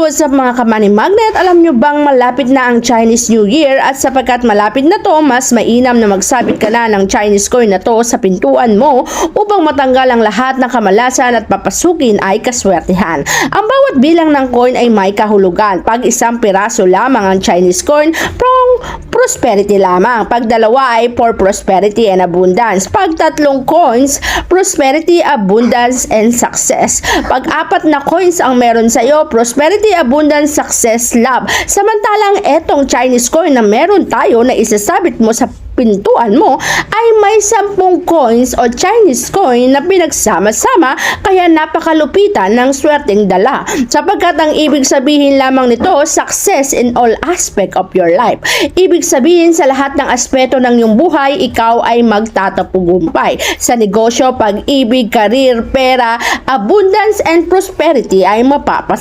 what's up mga ka-money magnet? Alam nyo bang malapit na ang Chinese New Year at sapagkat malapit na to, mas mainam na magsabit ka na ng Chinese coin na to sa pintuan mo upang matanggal ang lahat ng kamalasan at papasukin ay kaswertihan. Ang bawat bilang ng coin ay may kahulugan. Pag isang piraso lamang ang Chinese coin, prosperity lamang. Pag dalawa ay for prosperity and abundance. Pag tatlong coins, prosperity, abundance, and success. Pag apat na coins ang meron sa iyo, prosperity, abundance, success, love. Samantalang etong Chinese coin na meron tayo na isasabit mo sa pintuan mo ay may 10 coins o Chinese coin na pinagsama-sama, kaya napakalupitan ng swerteng dala. Sapagkat ang ibig sabihin lamang nito, success in all aspect of your life. Ibig sabihin sa lahat ng aspeto ng iyong buhay, ikaw ay magtatapugumpay. Sa negosyo, pag-ibig, career, pera, abundance, and prosperity ay